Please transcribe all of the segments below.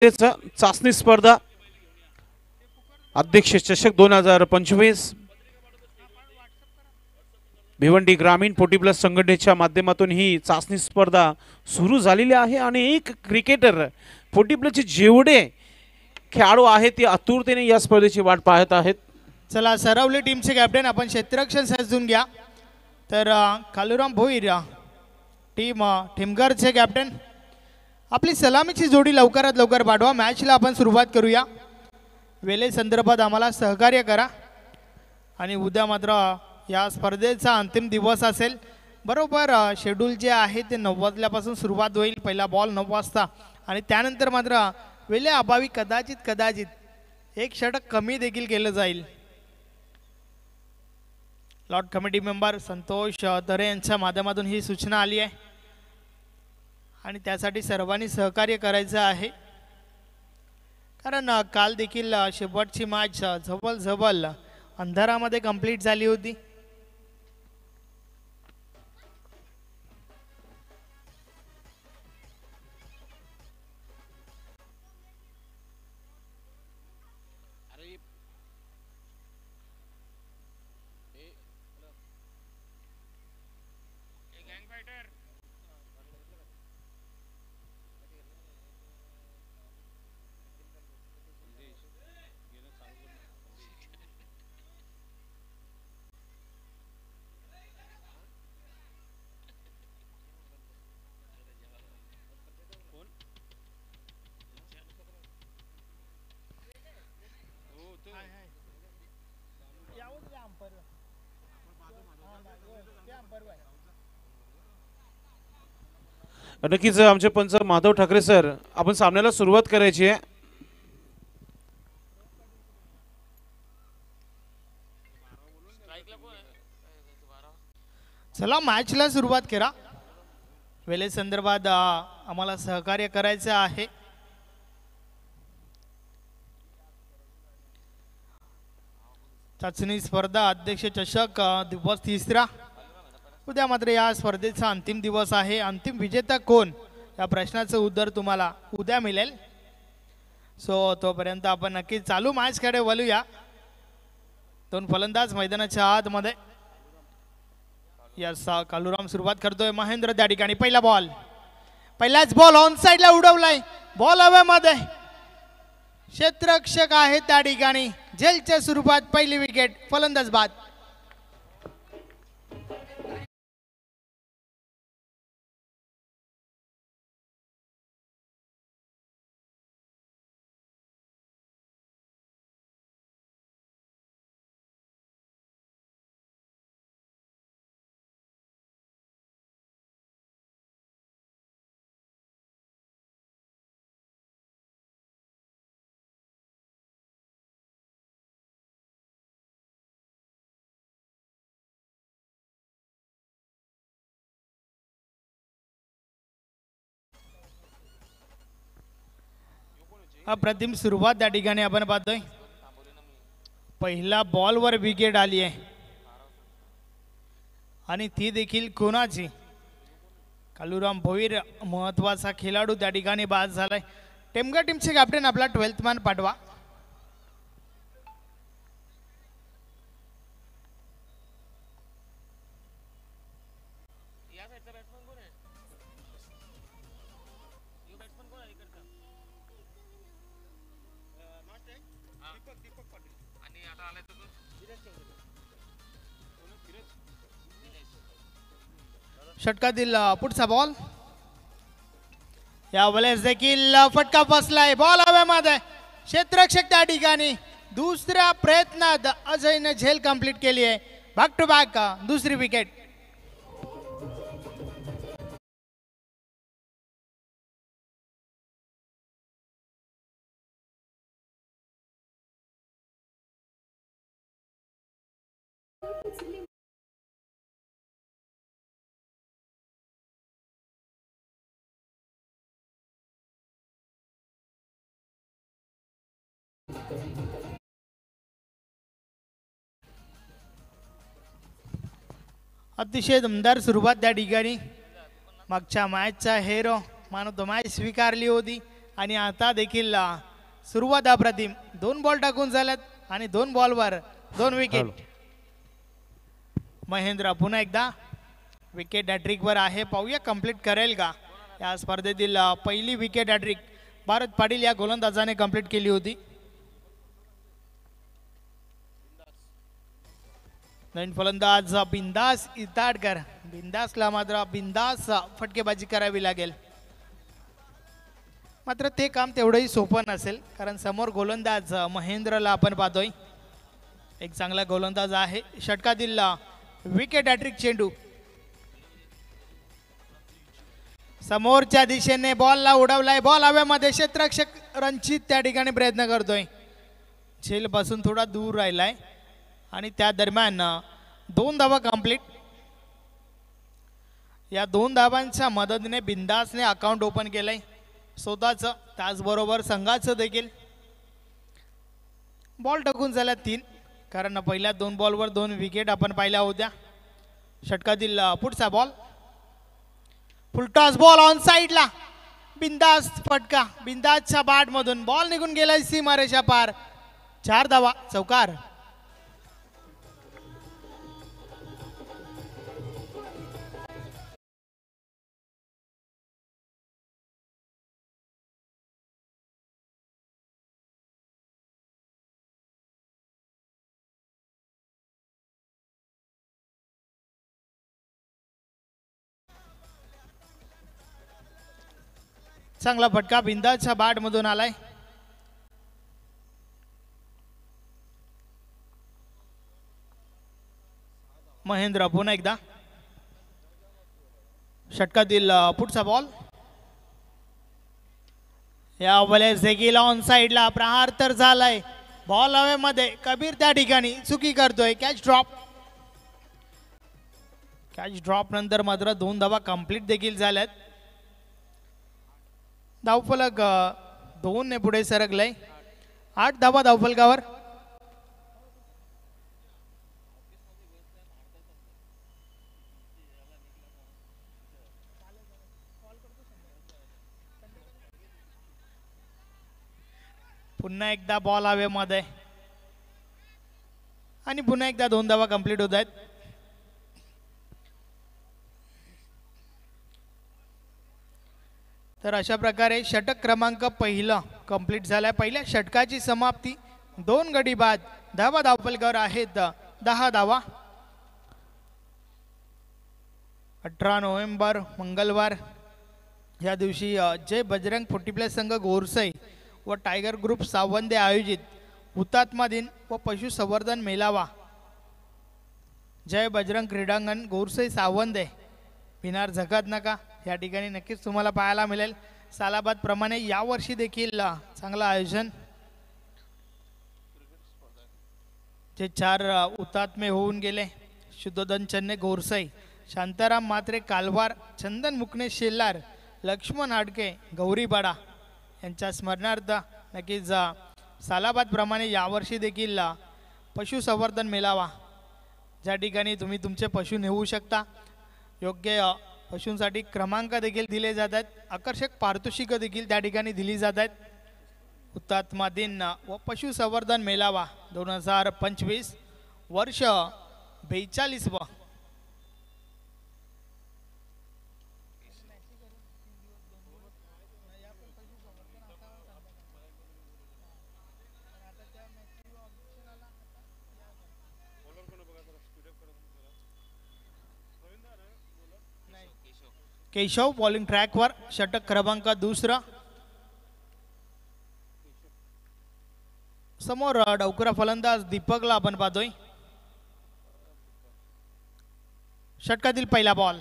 चाचणी स्पर्धा अध्यक्ष चषक 2025 भिवंडी ग्रामीण 40+ संघटनेच्या माध्यमातून ही चाचणी स्पर्धा सुरू झालेली आहे आणि एक क्रिकेटर 40+ चे जेवढे खेळाडू आहेत ते आतुरतेने या स्पर्धेची वाट पाहत आहेत। चला सरावली टीमचे कॅप्टन आपण क्षेत्ररक्षण सजून घ्या। तर कालुराम भोईर टीम ठिमगरचे कॅप्टन आपली सलामीची जोडी लवकरात लवकर पाठवा। मॅचला आपण सुरुवात करूया। वेळे संदर्भात आम्हाला सहकार्य करा आणि उद्या मात्र या स्पर्धेचा अंतिम दिवस असेल। बरोबर शेड्यूल जे आहे ते 9 वाजल्यापासून सुरुवात होईल। पहिला बॉल 9 वाजता आणि त्यानंतर मात्र वेळे अभावी कदाचित एक षटक कमी देखील केलं जाईल। लॉट कमिटी मेंबर संतोष दरे यांच्या माध्यमातून ही सूचना आली आहे आणि त्यासाठी सर्वांनी सहकार्य करायचं आहे, कारण काल देखील शेवटची मॅच जवळ अंधारामध्ये कंप्लीट झाली होती। नक्कीच आमचे पंच माधव ठाकरे सर, आपण सामन्याला सुरुवात करायची आहे। चला मॅचला सुरुवात करा। वेळे संदर्भात आम्हाला सहकार्य करायचं आहे। चाचणी स्पर्धा अध्यक्ष चषक दिवस 3रा। उद्या मात्र या स्पर्धेचा अंतिम दिवस आहे। अंतिम विजेता कोण या प्रश्नाचं उत्तर तुम्हाला उद्या मिळेल। सो तोपर्यंत आपण नक्की चालू मॅचकडे वळूया। 2 फलंदाज मैदानाच्या आतमध्ये। यस कालुराम सुरुवात करतोय। महेंद्र त्या ठिकाणी पहिलाच बॉल ऑन साइडला उडवलाय। बॉल हवेमध्ये क्षेत्ररक्षक आहे त्या ठिकाणी। झेलच्या स्वरूपात पहिली विकेट, फलंदाज बाद। अप्रतिम सुरुवात त्या ठिकाणी आपण पाहतोय। पहिला बॉलवर विकेट आली आहे आणि ती देखील कोणाची? कालुराम भोईर महत्वाचा खेळाडू त्या ठिकाणी बाद झालाय। टेमगा टीमचे कॅप्टन आपला 12th मॅन पाठवा। षटकातील पुढचा बॉल या वेळेस देखील फटका बसलाय। बॉल हवेमध्ये क्षेत्ररक्षक त्या ठिकाणी। दुसऱ्या प्रयत्नात अजयने झेल कंप्लीट केली आहे। बॅक टू बॅक दुसरी विकेट। अतिशय दमदार सुरुवात त्या ठिकाणी। मागच्या मॅचचा हेरो मानव तो मॅच स्वीकारली होती आणि आता देखील सुरुवात अप्रतिम. 2 बॉल टाकून झाल्यात आणि 2 बॉलवर 2 विकेट. महेंद्र पुन्हा एकदा विकेट हॅट्रिकवर आहे. पाहूया कंप्लीट करेल का या स्पर्धेतील पहिली विकेट हॅट्रिक भारत पाटील या गोलंदाजाने कंप्लीट केली होती. नवीन फलंदाज बिंदास इताडकर. बिंदासला मात्र बिंदास फटकेबाजी करावी लागेल. मात्र ते काम तेवढंही सोपं नसेल कारण समोर गोलंदाज महेंद्रला आपण पाहतोय. एक चांगला गोलंदाज आहे. षटकातील विकेट हॅट्रिक चेंडू समोरच्या दिशेने बॉलला उडवलाय. बॉल हवेमध्ये. क्षेत्ररक्षक रणजित त्या ठिकाणी प्रयत्न करतोय. झेल पासून थोडा दूर राहिलाय आणि त्या दरम्यान 2 धावा कंप्लीट. या 2 धावांच्या मदतीने बिंदासने अकाउंट ओपन केलंय स्वतःचं, त्याचबरोबर संघाचं देखील. बॉल टाकून झाल्या 3 कारण पहिल्या 2 बॉलवर 2 विकेट आपण पाहिल्या होत्या. षटकातील पुढचा बॉल फुलटॉस बॉल ऑन साइडला. बिंदास फटका. बिंदासच्या बॅट मधून बॉल निघून गेलाय सीमारेषा पार. 4 धावा. चौकार. चांगला फटका बिंदासच्या बॅट मधून आलाय. महेंद्र पुन्हा एकदा षटकातील पुढचा बॉल. या वेळेस देखील ऑन साइडला प्रहार तर झालाय. बॉल हवेमध्ये. कबीर त्या ठिकाणी चुकी करतोय. Catch drop. कॅच ड्रॉप नंतर मात्र 2 धावा कंप्लीट देखील झाल्यात. धावफलक 2 ने पुढे सरकलंय. 8 धावा धावफलकावर. पुन्हा एकदा बॉल हवेमध्ये आणि पुन्हा एकदा 2 धावा कंप्लीट होत आहेत. तर अशा प्रकारे षटक क्रमांक पहिला कंप्लीट झालाय. पहिल्या षटकाची समाप्ती. 2 गडी बाद. धावा धावफलकावर आहेत 10 धावा. 18 नोव्हेंबर मंगळवार या दिवशी जय बजरंग 40+ संघ गोरसई व टायगर ग्रुप सावंदे आयोजित हुतात्मा दिन व पशुसंवर्धन मेळावा जय बजरंग क्रीडांगण गोरसई सावंदे पिनार झगत नका या ठिकाणी नक्कीच तुम्हाला पाहायला मिळेल. सालाबाद प्रमाणे यावर्षी देखील चांगलं आयोजन. जे 4 हुतात्मे होऊन गेले. शुद्धोधन चन्ने गोरसई, शांताराम मात्रे कालवार, चंदन मुकणे शेलार, लक्ष्मण हाडके गौरीपाडा यांच्या स्मरणार्थ नक्कीच सालाबाद प्रमाणे यावर्षी देखील पशुसंवर्धन मेळावा ज्या ठिकाणी तुम्ही तुमचे पशु नेऊ शकता. योग्य पशूंसाठी क्रमांक देखील दिले जातात. आकर्षक पारितोषिक देखील त्या ठिकाणी दिली जातात. हुतात्मा दिन व पशुसंवर्धन मेळावा 2025 वर्ष 42. केशव बॉलिंग ट्रॅकवर. षटक क्रमांक 2. समोर डावखुरा फलंदाज दीपकला आपण पाहतोय. षटकातील पहिला बॉल.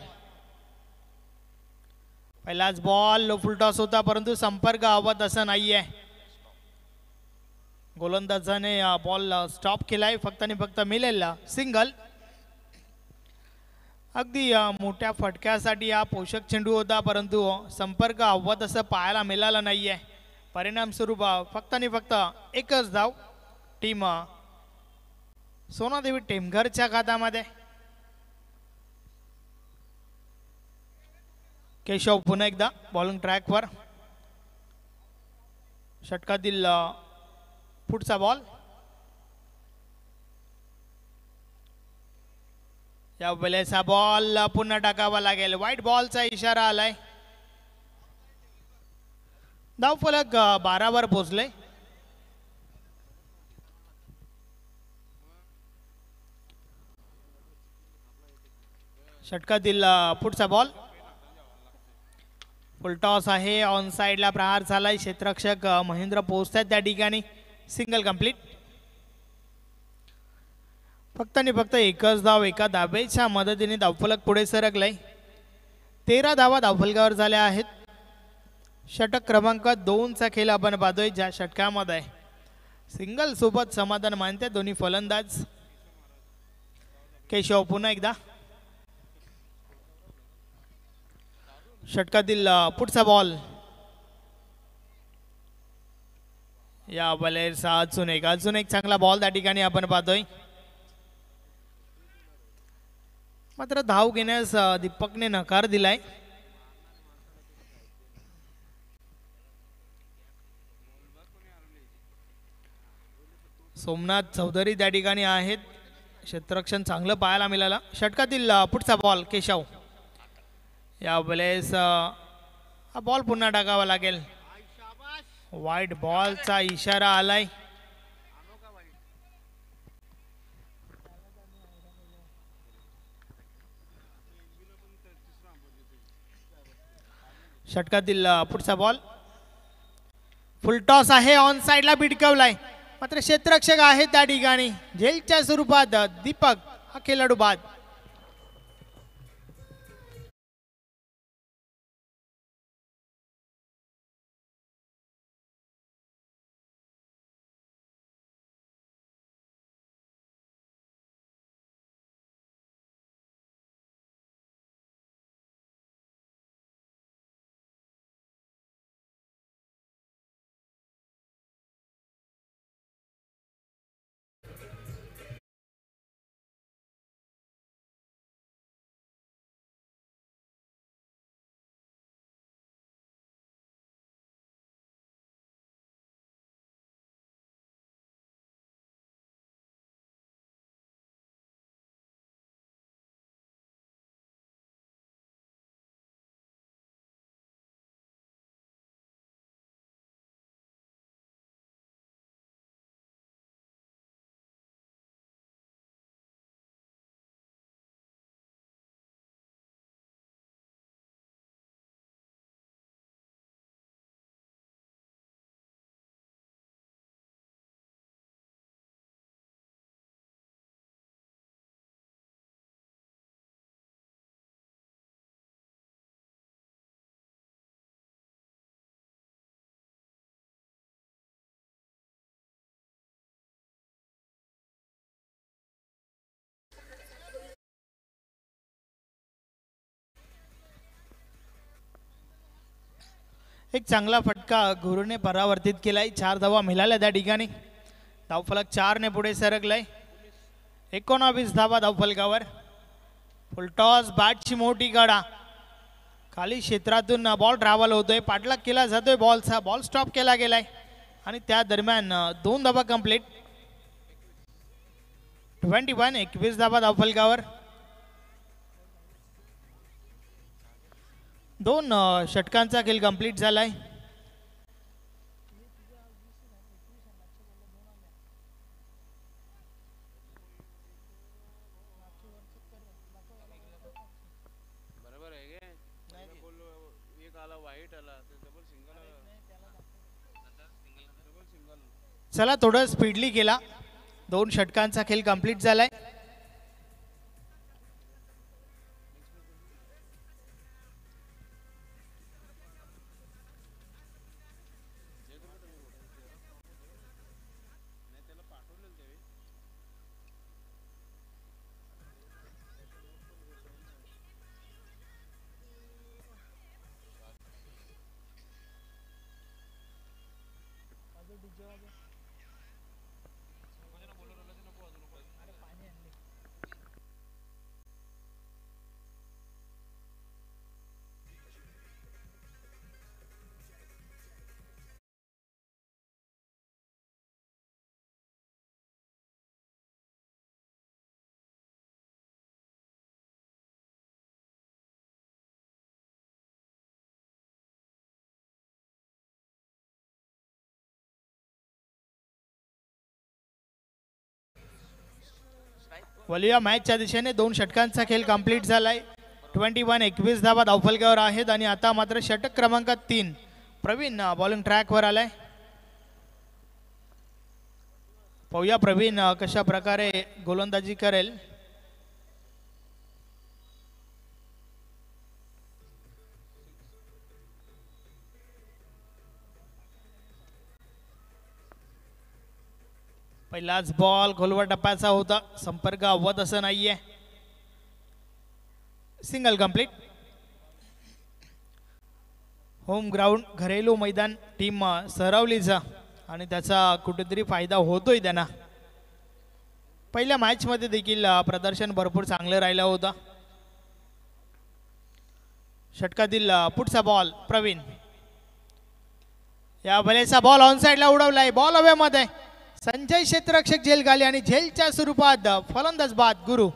पहिलाच बॉल लो फुल टॉस होता परंतु संपर्क आवत असं नाहीये. गोलंदाजाने बॉल स्टॉप केलाय. फक्त आणि फक्त मिळेल सिंगल. अगदी मोठ्या फटक्यासाठी हा पोषक चेंडू होता परंतु संपर्क आवत असं पाहायला मिळालं नाहीये. परिणाम स्वरूप फक्त आणि फक्त एकच धाव टीम सोनादेवी टेमघरच्या खात्यामध्ये. केशव पुन्हा एकदा बॉलिंग ट्रॅकवर. षटकातील पुढचा बॉल. या वेळेस बॉल पुन्हा टाकावा लागेल. व्हाईट बॉलचा इशारा आलाय. धावफलक 12 वर पोहोचले. षटकातील पुढचा बॉल. फुलटॉस आहे. ऑन साइडला प्रहार झालाय. क्षेत्ररक्षक महेंद्र पोहोचतात त्या ठिकाणी. Single complete. फक्त आणि फक्त एकच धाव एका धावेच्या मदतीने धावफलक पुढे सरकलाय. 13 धावा धावफलकावर झाल्या आहेत. षटक क्रमांक 2 चा खेळ आपण पाहतोय, ज्या षटकामध्ये सिंगल सोबत समाधान मानते दोन्ही फलंदाज. केशव पुन्हा एकदा. षटकातील पुढचा बॉल. या वेळेस अजून एक चांगला बॉल त्या ठिकाणी आपण पाहतोय. मात्र धाव घेण्यास दीपकने नकार दिलाय. सोमनाथ चौधरी त्या ठिकाणी आहेत. क्षेत्ररक्षण चांगलं पाहायला मिळालं. षटकातील पुढचा बॉल. केशव. या वेळेस हा बॉल पुन्हा टाकावा लागेल. व्हाईट बॉलचा इशारा आलाय. षटकातील पुढचा बॉल. फुलटॉस आहे. ऑन साइडला भिडकवलाय. मात्र क्षेत्ररक्षक आहे त्या ठिकाणी. झेलच्या स्वरूपात दीपक हा खेळाडू बाद. एक चांगला फटका गुरुने परावर्तित केलाय. 4 धावा मिळाल्या त्या ठिकाणी. धावफलक 4 ने पुढे सरकलाय. 19 धावा धावफलकावर. फुलटॉस. बॅटची मोठी गडा. खाली क्षेत्रातून बॉल ट्रॅव्हल होतोय. पाठलाग केला जातोय बॉलचा. बॉल स्टॉप केला गेलाय आणि त्या दरम्यान 2 धावा कंप्लीट. 21 धावा धावफलकावर. 2 षटकांचा खेळ कंप्लीट झालाय. चला थोडं स्पीडली केला. 2 षटकांचा खेळ कंप्लीट झालाय. वलिया मॅचच्या दिशेने 2 षटकांचा खेळ कंप्लीट झालाय. 21 धावा धावफलकावर आहेत आणि आता मात्र षटक क्रमांक 3 प्रवीण बॉलिंग ट्रॅकवर आलाय. पाहूया प्रवीण कशा प्रकारे गोलंदाजी करेल. पहिलाच बॉल खोलवर टप्प्याचा होता, संपर्क अव्वत असं नाहीये. Single complete. होम ग्राउंड घरेलू मैदान टीम सहरावलीचा आणि त्याचा कुठेतरी फायदा होतोय त्यांना. पहिल्या मॅचमध्ये देखील प्रदर्शन भरपूर चांगलं राहिलं होतं. षटकातील पुढचा बॉल प्रवीण, या भलेचा बॉल ऑन साइडला उडवलाय. बॉल हवेमध्ये. संजय क्षेत्ररक्षक झेल खाली आणि झेलच्या स्वरूपात फलंदाज बाद गुरु.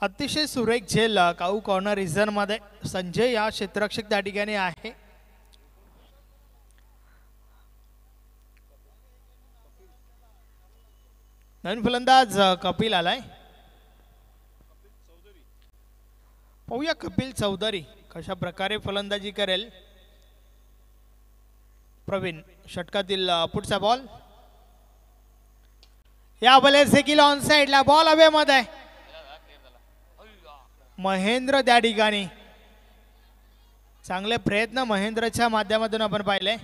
अतिशय सुरेख झेल काऊ कॉर्नर रिझन मध्ये संजय या क्षेत्ररक्षक त्या ठिकाणी आहे. नवीन फलंदाज कपिल आलाय. पाहूया कपिल चौधरी कशा प्रकारे फलंदाजी करेल. प्रवीण, षटकातील पुढचा बॉल, या बॉलेस देखील ऑन साइडला. बॉल हवेमध्ये. महेंद्र त्या ठिकाणी चांगले प्रयत्न महेंद्रच्या माध्यमातून आपण पाहिले.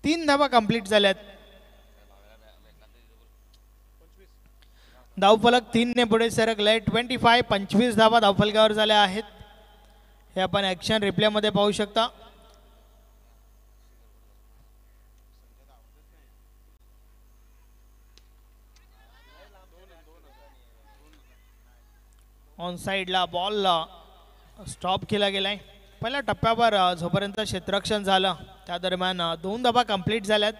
3 धावा कंप्लीट झाल्यात. धावफलक 3 ने पुढे सरकले. 25 धावा धावफलकावर झाल्या आहेत. हे आपण ऍक्शन रिप्ले मध्ये पाहू शकता. ऑन साइडला बॉल स्टॉप केला गेलाय. पहिल्या टप्प्यावर जोपर्यंत क्षेत्ररक्षण झालं त्या दरम्यान 2 धावा कंप्लीट झाल्यात.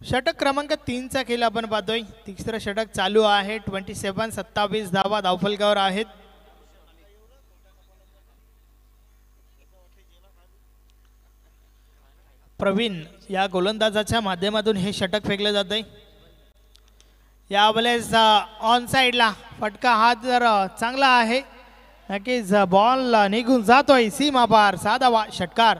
षटक क्रमांक 3 चा खेळ आपण पाहतोय. तिसरं षटक चालू आहे. 27 धावा धावफलकावर आहेत. प्रवीण या गोलंदाजाच्या माध्यमातून हे षटक फेकले जाते. या वेळेस ऑन साइडला फटका हात जर चांगला आहे, नक्कीच बॉल निघून जातोय सीमा पार. 6 धावा षटकार.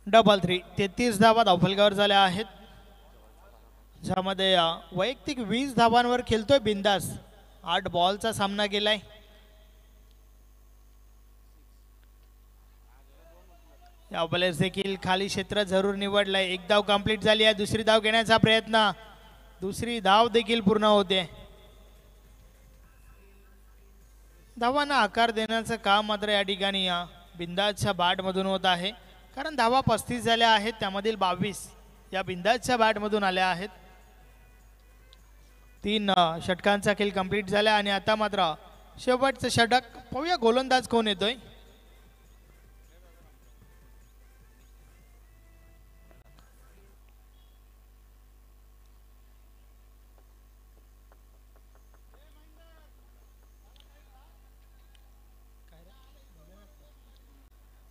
डबल 3. 33 धावा धावफलकावर झाल्या आहेत. ज्यामध्ये वैयक्तिक 20 धावांवर खेळतोय बिंदास. 8 बॉलचा सामना केलाय. या बॉलेस देखील खाली क्षेत्र जरूर निवडलंय. 1 धाव कंप्लीट झाली आहे. दुसरी धाव घेण्याचा प्रयत्न. दुसरी धाव देखील पूर्ण होते. धावांना आकार देण्याचं काम मात्र या ठिकाणी बिंदासच्या बॅट मधून होत आहे. कारण धावा 35 झाल्या आहेत, त्यामधील 22 या बिंदासच्या बॅट मधून आल्या आहेत. 3 षटकांचा खेळ कंप्लीट झाला आणि आता मात्र शेवटचं षटक. पाहूया गोलंदाज कोण येतोय.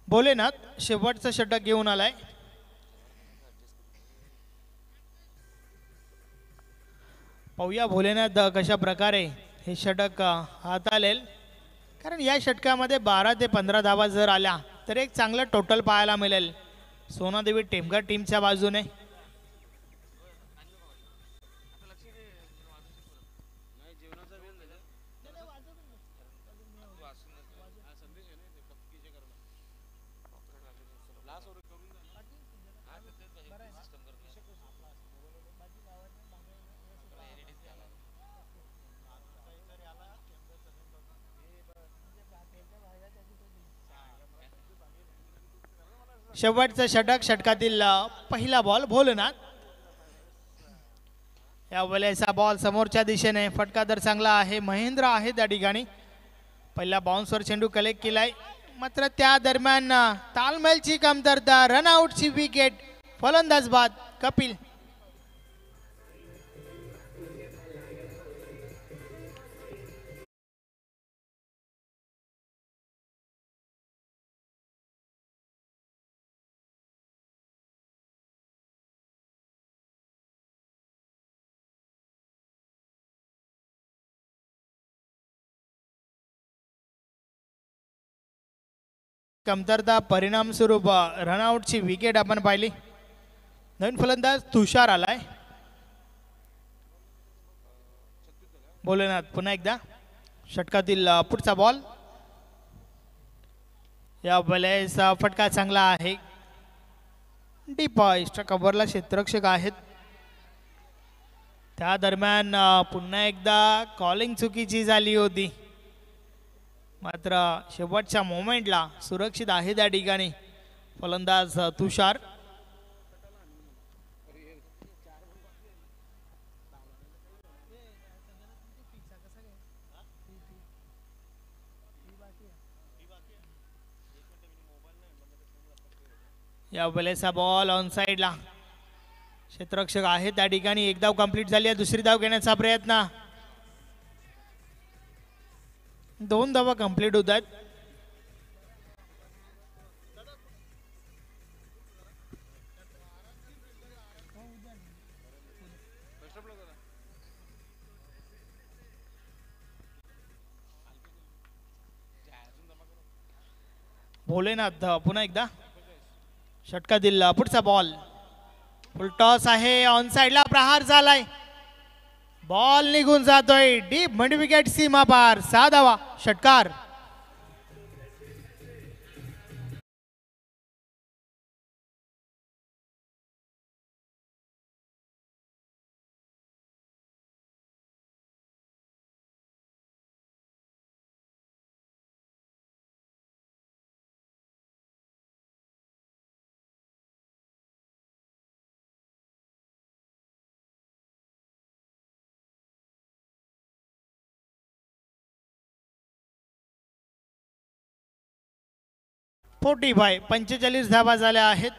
भोलेनाथ शेवटचं षटक घेऊन आलाय. पाहूया भोलेनाथ कशा प्रकारे हे षटक हाताळेल. कारण या षटकामध्ये 12 ते 15 धावा जर आल्या तर एक चांगलं टोटल पाहायला मिळेल सोनादेवी टेमघर टीमच्या बाजूने. शेवटचं षटक, षटकातील पहिला बॉल भोलेनाथ. या वेळेचा बॉल समोरच्या दिशेने, फटका तर चांगला आहे, महेंद्र आहे त्या ठिकाणी. पहिल्या बाउन्सवर चेंडू कलेक्ट केलाय, मात्र त्या दरम्यान तालमेलची कमतरता, रनआउटची विकेट, फलंदाज बाद कपिल. कमतरता परिणाम स्वरूप रनआउटची विकेट आपण पाहिली. नवीन फलंदाज तुषार आलाय. भोलेनाथ पुन्हा एकदा, षटकातील पुढचा बॉल. या वेळेस फटका चांगला आहे, डीप एक्स्ट्रा कव्हरला क्षेत्ररक्षक आहेत. त्या दरम्यान पुन्हा एकदा कॉलिंग चुकीची झाली होती, मात्र शेवटच्या मोमेंटला सुरक्षित आहे त्या ठिकाणी फलंदाज तुषार. या वेळेचा बॉल ऑन साइडला, क्षेत्ररक्षक आहे त्या ठिकाणी. एक धाव कंप्लीट झाली आहे, दुसरी धाव घेण्याचा प्रयत्न. 2 धावा कंप्लीट होत आहेत. भोलेनाथ पुन्हा एकदा, षटकातील पुढचा बॉल, फुल टॉस आहे, ऑन साइडला प्रहार झालाय, बॉल निघून जातोय, डीप मिड विकेट सीमा पार, 6 धावा, षटकार. फोर्टी 45 धावा झाल्या आहेत,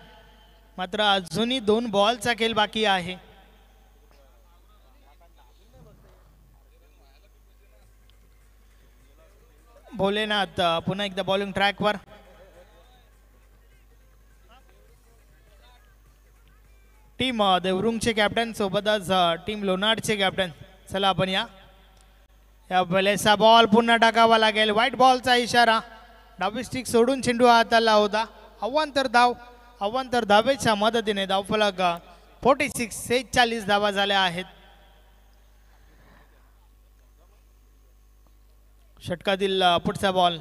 मात्र अजूनही 2 बॉलचा खेळ बाकी आहे. भोलेनाथ पुन्हा एकदा बॉलिंग ट्रॅकवर. टीम देवरुंगचे कॅप्टन सोबतच टीम लोणारचे कॅप्टन. चला आपण या वेळेचा बॉल पुन्हा टाकावा लागेल, व्हाईट बॉलचा इशारा. डावी स्टिक सोडून चेंडू हाताला होता. अवांतर धावेच्या मदतीने धावफलक 46 धावा झाल्या आहेत. षटकातील पुढचा बॉल.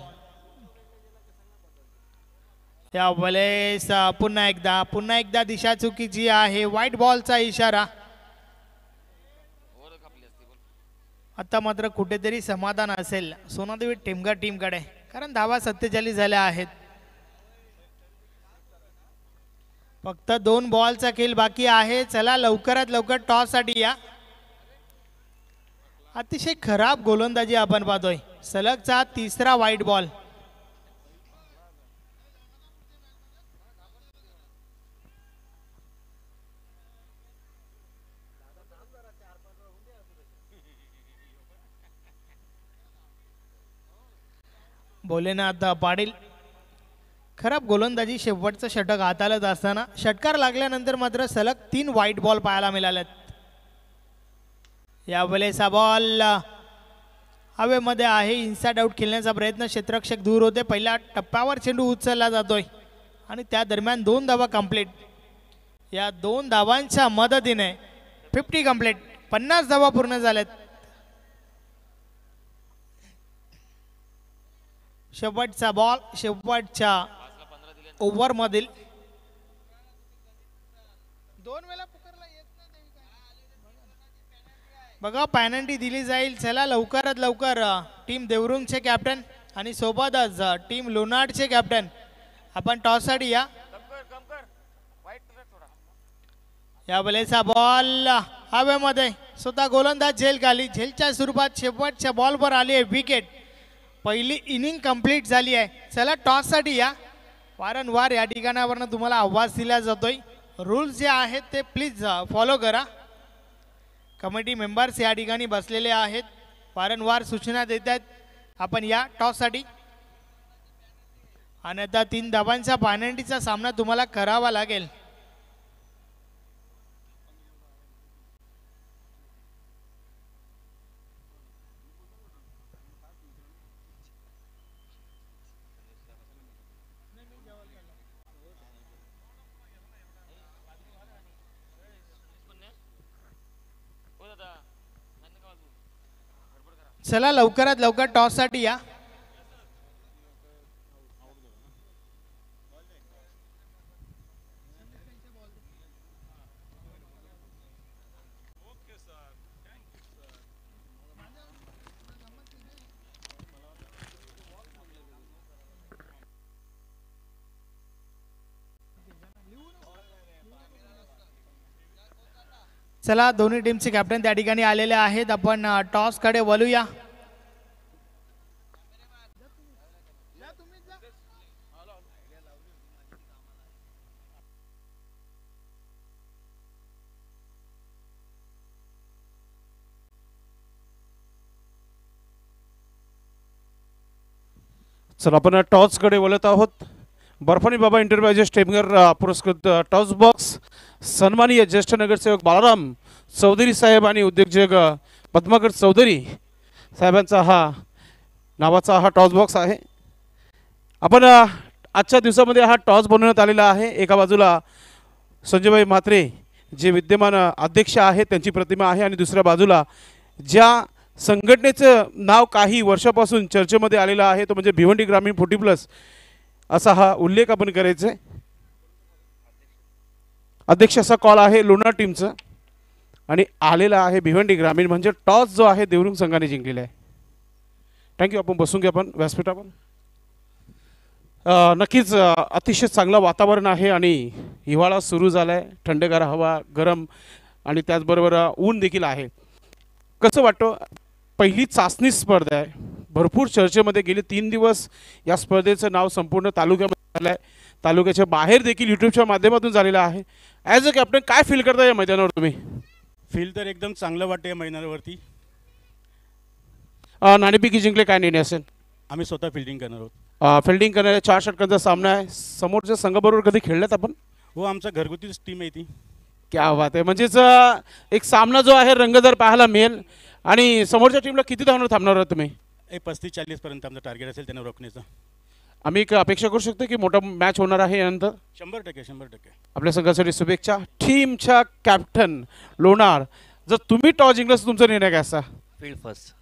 या वेळेस पुन्हा एकदा दिशा चुकीची आहे, व्हाईट बॉलचा इशारा. आता मात्र कुठेतरी समाधान असेल सोनादेवी टेमघर टीमकडे, कारण धावा 47 झाल्या आहेत. फक्त 2 बॉलचा खेळ बाकी आहे. चला लवकरात लवकर टॉस साठी या. अतिशय खराब गोलंदाजी आपण पाहतोय, सलगचा 3रा व्हाईट बॉल. भोलेनाथ पाटील, खराब गोलंदाजी, शेवटचं षटक हाताळत असताना षटकार लागल्यानंतर मात्र सलग 3 व्हाईट बॉल पाहायला मिळालेत. या वेळेचा बॉल हवेमध्ये आहे, इनसाइड आउट खेळण्याचा प्रयत्न, क्षेत्ररक्षक दूर होते. पहिल्या टप्प्यावर चेंडू उचलला जातोय आणि त्या दरम्यान 2 धावा कंप्लीट. या 2 धावांच्या मदतीने 50 कंप्लीट, 50 धावा पूर्ण झाल्यात. शेवटचा बॉल, शेवटच्या ओव्हर मधील 2 वेळा पुकारला येत नाही बघा, पॅनल्टी दिली जाईल. चला लवकरात लवकर टीम देवरुंगचे कॅप्टन आणि सोबतच टीम लोणारचे कॅप्टन आपण टॉस साठी या. या बलेचा बॉल हवेमध्ये, स्वतः गोलंदाज झेल खाली, झेलच्या स्वरूपात शेवटच्या बॉलवर आली आहे विकेट. पहिली इनिंग कंप्लीट झाली आहे. चला टॉससाठी या. वारंवार या ठिकाणावरनं तुम्हाला आवाज दिला जातोय. रूल्स जे आहेत ते प्लीज फॉलो करा. कमिटी मेंबर्स या ठिकाणी बसलेले आहेत, वारंवार सूचना देत आहेत. आपण या टॉससाठी. आणि आता 3 धावांचा पानंडीचा सामना तुम्हाला करावा लागेल. चला लवकरात लवकर टॉससाठी या. चला दोन्ही टीमचे कॅप्टन त्या ठिकाणी आलेले आहेत. आपण टॉसकडे वळूया. चला आपण टॉसकडे वळत आहोत. बर्फानी बाबा एंटरप्राइजेस टेमघर पुरस्कृत टॉस बॉक्स सन्माननीय ज्येष्ठ नगरसेवक बाळाराम चौधरी साहेब आणि उद्योजक पद्माकर चौधरी साहेबांचा नावाचा हा टॉस बॉक्स आहे. आपण आजच्या दिवसामध्ये हा टॉस बनवण्यात आलेला आहे. एका बाजूला संजयभाई म्हात्रे जे विद्यमान अध्यक्ष आहेत त्यांची प्रतिमा आहे, आणि दुसऱ्या बाजूला ज्या संघटनेचं नाव काही वर्षापासून चर्चेमध्ये आलेलं आहे तो म्हणजे भिवंडी ग्रामीण 40+ असा हा उल्लेख आपण करायचा आहे. अध्यक्ष असा कॉल आहे लोणार टीमचा आणि आलेला आहे भिवंडी ग्रामीण, म्हणजे टॉस जो आहे देवरुंग संघाने जिंकलेला आहे. थँक्यू. आपण बसून घ्या आपण व्यासपीठावर. नक्कीच अतिशय चांगलं वातावरण आहे आणि हिवाळा सुरू झाला आहे. थंडगार हवा, गरम आणि त्याचबरोबर ऊन देखील आहे. कसं वाटतं? पहिली चाचणी स्पर्धा आहे, भरपूर चर्चेमध्ये गेले 3 दिवस या स्पर्धेचं नाव संपूर्ण तालुक्यामध्ये झालं आहे. तालुक्याच्या बाहेर देखील यूट्यूबच्या माध्यमातून झालेलं आहे. ॲज अ कॅप्टन काय फील करता या मैदानावर तुम्ही? फील तर एकदम चांगलं वाटतं या मैदानावरती. नाणेफेकी जिंकले, काय निर्णय असेल? आम्ही स्वतः फिल्डिंग करणार आहोत. फिल्डिंग करणाऱ्या 4 षटकांचा सामना आहे. समोरच्या संघाबरोबर कधी खेळल्यात आपण? हो, आमचा घरगुतीच टीम आहे ती. क्या बात आहे. म्हणजेच एक सामना जो आहे रंगतदार पाहायला मिळेल. आणि समोरच्या टीमला किती धावणार थांबणार आहात तुम्ही? 35-40 पर्यंत आमचं टार्गेट असेल त्यांना रोखण्याचं. आम्ही एक अपेक्षा करू शकतो की मोठा मॅच होणार आहे यानंतर? 100%. आपल्या संघासाठी शुभेच्छा. टीमच्या कॅप्टन लोणार, जर तुम्ही टॉस जिंकलं तर तुमचा निर्णय काय असा? Field first.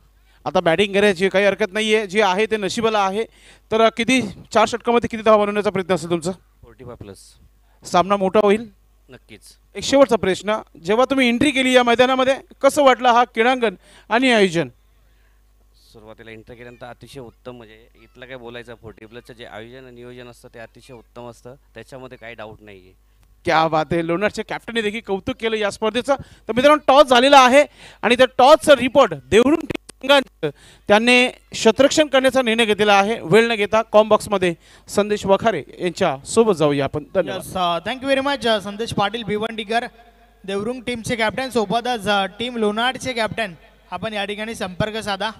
आता बॅटिंग करायची काही हरकत नाही आहे, जे आहे ते नशिबाला आहे. तर किती 4 षटकामध्ये किती धावा बनवण्याचा प्रयत्न असेल तुमचा? 45+. सामना मोठा होईल नक्कीच. एक शेवटचा प्रश्न, जेव्हा तुम्ही एंट्री केली या मैदानामध्ये कसं वाटलं हा क्रीडांगण आणि आयोजन? सुरुवातीला एंटर केल्यानंतर अतिशय उत्तम, म्हणजे इथलं काय बोलायचं, 40+चं जे आयोजन आणि नियोजन असतं ते अतिशय उत्तम असतं, त्याच्यामध्ये काही डाऊट नाही आहे. क्या बात आहे. लोणारच्या कॅप्टनने देखील कौतुक केलं या स्पर्धेचं. तर मित्रांनो टॉस झालेला आहे आणि त्या टॉसचा रिपोर्ट देवरुंग संघाचं त्यांनी क्षेत्ररक्षण करण्याचा निर्णय घेतलेला आहे. वेळ न घेता कॉमबॉक्समध्ये संदेश वखारे यांच्या सोबत जाऊया आपण. धन्यवाद. थँक्यू व्हेरी मच संदेश पाटील भिवंडीकर, देवरुंग टीमचे कॅप्टन, सोबतच टीम लोणारचे कॅप्टन. आपण या ठिकाणी संपर्क साधा.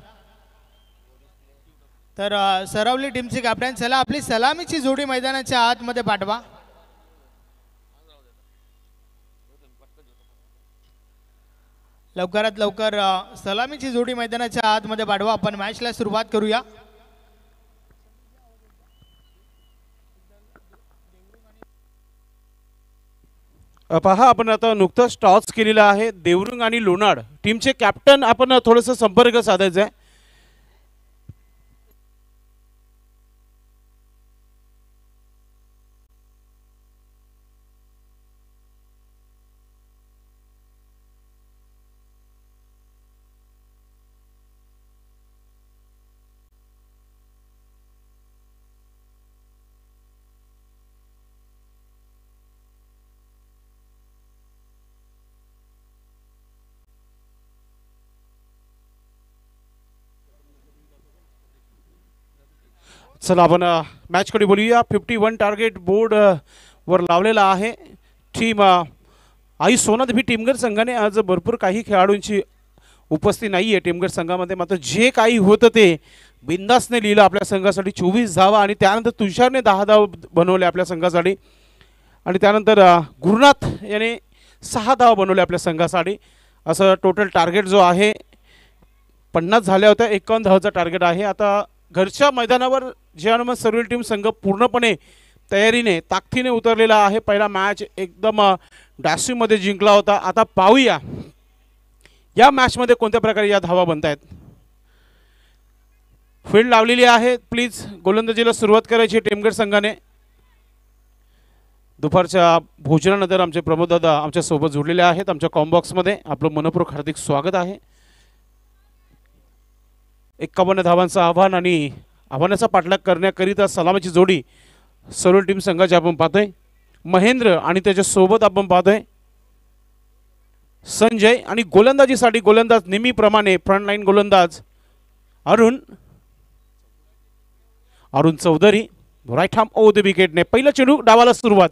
तर सरावली टीमचे कॅप्टन, चला आपली सलामीची जोडी मैदानाच्या आतमध्ये पाठवा. लवकरात लवकर सलामीची जोडी मैदानाच्या आतमध्ये पाठवा. आपण मॅचला सुरुवात करूया. पहा, आपण आता नुकतंच टॉस केलेला आहे. देवरुंग आणि लोणार टीमचे कॅप्टन आपण थोडंसं संपर्क साधायचा आहे. चला आपण मॅचकडे बोलूया. 51 टार्गेट बोर्ड वर लावलेला आहे. टीम आई सोनादेवी टीमगर संघाने आज भरपूर काही खेळाडूंची उपस्थिती नाही आहे टीमगर संघामध्ये, मात्र जे काही होतं ते बिंदासने लिहिलं आपल्या संघासाठी. 24 धावा आणि त्यानंतर तुषारने 10 धावा बनवले आपल्या संघासाठी आणि त्यानंतर गुरुनाथ याने 6 धावा बनवले आपल्या संघासाठी. असं टोटल टार्गेट जो आहे 50 झाल्या होत्या, 51 धावाचा टार्गेट आहे. आता घरच्या मैदानावर जे हनुमान सर्व टीम संघ पूर्णपणे तयारीने ताकदीने उतरलेला आहे. पहिला मॅच एकदम डासीमध्ये जिंकला होता. आता पाहूया या मॅचमध्ये कोणत्या प्रकारे या धावा बनत आहेत. फील्ड लावलेली आहे. प्लीज गोलंदाजीला सुरुवात करायची टीमगड संघाने. दुपारच्या भोजनानंतर आमचे प्रमोद दादा आमच्या सोबत जोडलेले आहेत आमच्या कॉम्बॉक्समध्ये. आपलं मनपूर्वक हार्दिक स्वागत आहे. 51 धावांचं आव्हान आणि आव्हानाचा पाठलाग करण्याकरिता सलामीची जोडी सर्व टीम संघाची आपण पाहतोय. महेंद्र आणि त्याच्यासोबत आपण पाहतोय संजय आणि गोलंदाजीसाठी गोलंदाज नेहमीप्रमाणे फ्रंटलाईन गोलंदाज Arun Chaudhari. Right arm over the विकेटने पहिला चेंडू डावाला सुरुवात.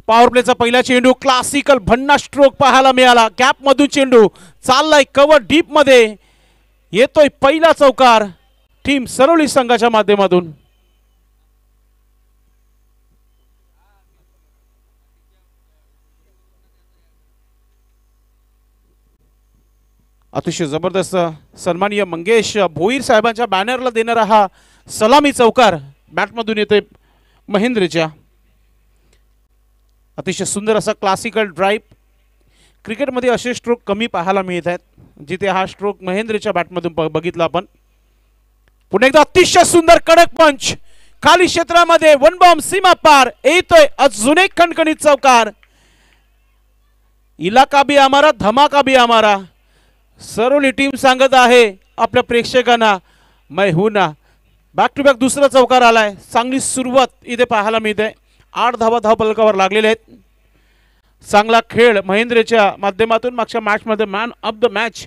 पॉवर प्लेचा पहिला चेंडू क्लासिकल भन्नाट स्ट्रोक पाहायला मिळाला. गॅप मधून चेंडू चाललाय कव्हर डीप मध्ये येतोय पहिला चौकार टीम सरवली संघाच्या माध्यमातून. अतिशय जबरदस्त सन्माननीय मंगेश भोईर साहेबांच्या बॅनरला देणारा हा सलामी चौकार बॅटमधून येतोय महेंद्रच्या. अतिशय सुंदर असा क्लासिकल ड्राईव्ह. क्रिकेटमध्ये असे स्ट्रोक कमी पाहायला मिळत आहेत, जिथे हा स्ट्रोक महेंद्रच्या बॅटमधून बघितला आपण. पुन्हा एकदा अतिशय सुंदर कडक पंच खाली क्षेत्रामध्ये वन बॉम्ब सीमा पार येतोय अजून एक खणखणीत चौकार. इलाका भी हमारा धमाका भी हमारा. सरोली टीम सांगत आहे आपल्या प्रेक्षकांना मैं हूं ना. बॅक टू बॅक दुसरा चौकार आलाय. चांगली सुरुवात इथे पाहायला मिळते. 8 धावा धावफलकावर लागलेले आहेत. चांगला खेळ महेंद्रच्या माध्यमातून. मागच्या मॅचमध्ये man of the match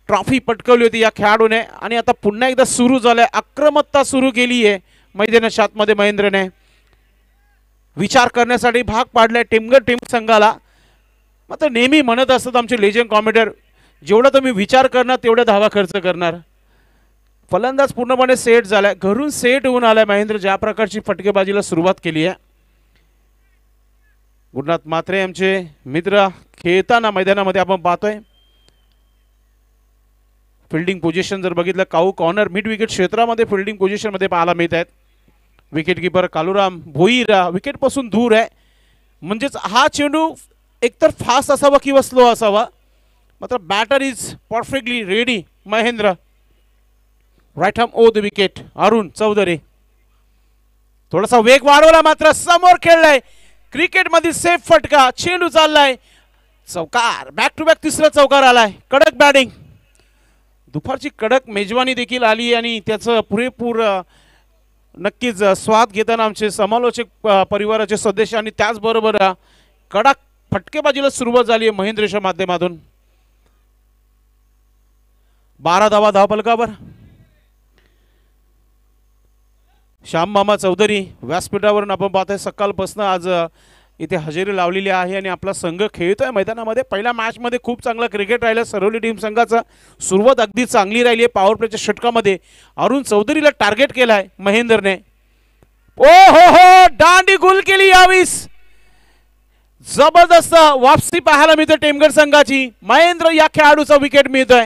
trophy पटकवली होती या खेळाडूने आणि आता पुन्हा एकदा सुरू झालंय. आक्रमकता सुरू केली आहे मैदानाच्या आतमध्ये महेंद्रने. विचार करण्यासाठी भाग पाडलाय टीमगर टीम संघाला. मात्र नेहमी म्हणत असतात आमचे लेजंड कॉमेंटर, जेवढा तुम्ही विचार करणार तेवढा धावा खर्च करणार. फलंदाज पूर्णपणे सेट झालाय. घरून सेट होऊन आलाय महेंद्र. ज्या प्रकारची फटकेबाजीला सुरुवात केली आहे. गुरुनाथ मात्रे आमचे मित्र खेळताना मैदानामध्ये आपण पाहतोय. फिल्डिंग पोझिशन जर बघितलं काऊ कॉर्नर मिड विकेट क्षेत्रामध्ये फिल्डिंग पोझिशन मध्ये पाहायला मिळत आहेत. Wicket keeper Kaluram Bhoir wicket पासून दूर आहे. म्हणजेच हा चेंडू एकतर फास्ट असावा किंवा स्लो असावा. मात्र batter is perfectly ready Mahendra. Right arm over the wicket Arun Chaudhary. थोडासा वेग वाढवला मात्र समोर खेळलाय. क्रिकेटमध्ये सेफ फटका. चेंडू चाललाय चौकार. बॅक टू बॅक तिसरा चौकार आलाय. कडक बॅटिंग. दुपारची कडक मेजवानी देखील आली आणि त्याचं पुरेपूर नक्कीच स्वाद घेताना आमचे समालोचक परिवाराचे सदस्य आणि त्याचबरोबर कडक फटकेबाजीला सुरुवात झाली आहे महेंद्रच्या माध्यमातून. 12 धावा धावफलकावर. श्याम मामा चौधरी व्यासपीठावरून आपण पाहतोय सकाळपासून आज इथे हजेरी लावलेली आहे आणि आपला संघ खेळतोय मैदानामध्ये. पहिल्या मॅचमध्ये खूप चांगला क्रिकेट राहिलं सरवली टीम संघाचा. सुरुवात अगदी चांगली राहिली आहे. पॉवर प्लेच्या षटकामध्ये अरुण चौधरीला टार्गेट केलाय महेंद्रने. ओ हो दांडी गुल केली यावीस. जबरदस्त वापसी पाहायला मिळते टेमगड संघाची. महेंद्र या खेळाडूचा विकेट मिळतोय.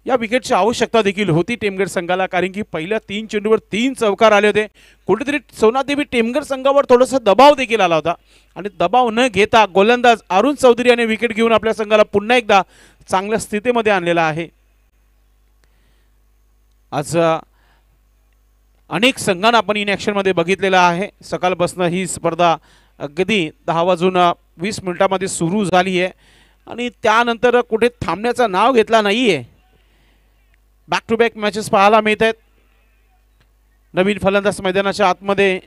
या विकेटची आवश्यकता देखील होती टेमगड संघाला, कारण की पहिल्या 3 चेंडूवर 3 चौकार आले होते. कुठेतरी सोनादेवी टेमगड संघावर थोडासा दबाव देखील आला होता आणि दबाव न घेता गोलंदाज अरुण चौधरी याने विकेट घेऊन आपल्या संघाला पुन्हा एकदा चांगल्या स्थितीमध्ये आणलेला आहे. आज अनेक संघांना आपण इन ॲक्शनमध्ये बघितलेलं आहे. सकाळपासून ही स्पर्धा अगदी 10:20 सुरू झाली आहे आणि त्यानंतर कुठे थांबण्याचं नाव घेतला नाहीये. बॅक टू बॅक मॅचेस पाहायला मिळत आहेत. नवीन फलंदाज मैदानाच्या आतमध्ये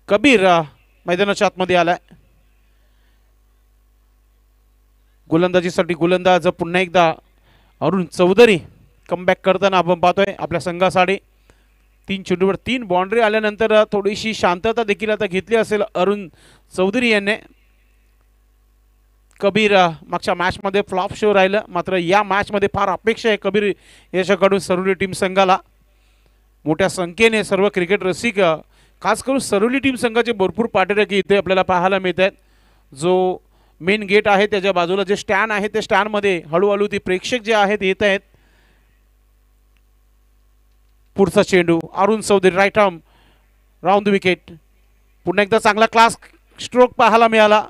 कबीर मैदानाच्या आतमध्ये आलाय. गोलंदाजीसाठी गोलंदाज पुन्हा एकदा अरुण चौधरी कमबॅक करताना आपण पाहतोय आपल्या संघासाठी 3 चेंडूवर 3 बाउंड्री आल्यानंतर थोडीशी शांतता देखील आता घेतली असेल अरुण चौधरी यांनी. कबीर मागच्या मॅचमध्ये फ्लॉप शो राहिलं, मात्र या मॅचमध्ये फार अपेक्षा आहे कबीर याच्याकडून सरोली टीम संघाला. मोठ्या संख्येने सर्व क्रिकेट रसिक खास करून सरोली टीम संघाचे भरपूर पाठीराखे इथे आपल्याला पाहायला मिळत आहेत. जो मेन गेट आहे त्याच्या बाजूला जे स्टँड आहे त्या स्टँडमध्ये हळूहळू ते प्रेक्षक जे आहेत येत आहेत. पुढचा चेंडू Arun Chaudhari right arm round the wicket. पुन्हा एकदा चांगला क्लास स्ट्रोक पाहायला मिळाला.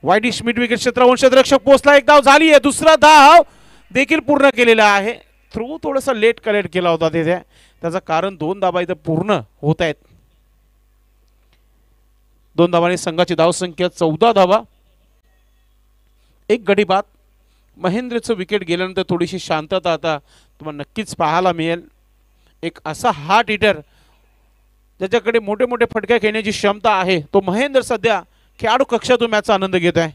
वाईडिश मिड विकेट क्षेत्रावरून क्षेत्ररक्षक पोहोचला. एक धाव झाली आहे, दुसरा धाव देखील पूर्ण केलेला आहे. थ्रो थोडासा लेट कलेक्ट केला होता तिथे, त्याचं कारण 2 धावा इथं पूर्ण होत आहेत. 2 धावांनी संघाची धावसंख्या 14 धावा. एक गडी बाद. महेंद्रचं विकेट गेल्यानंतर थोडीशी शांतता आता तुम्हाला नक्कीच पाहायला मिळेल. एक असा हार्ट हिटर ज्याच्याकडे मोठे मोठे फटके खेळण्याची क्षमता आहे तो महेंद्र सध्या खेळाडू कक्षातून मॅचचा आनंद घेत आहे.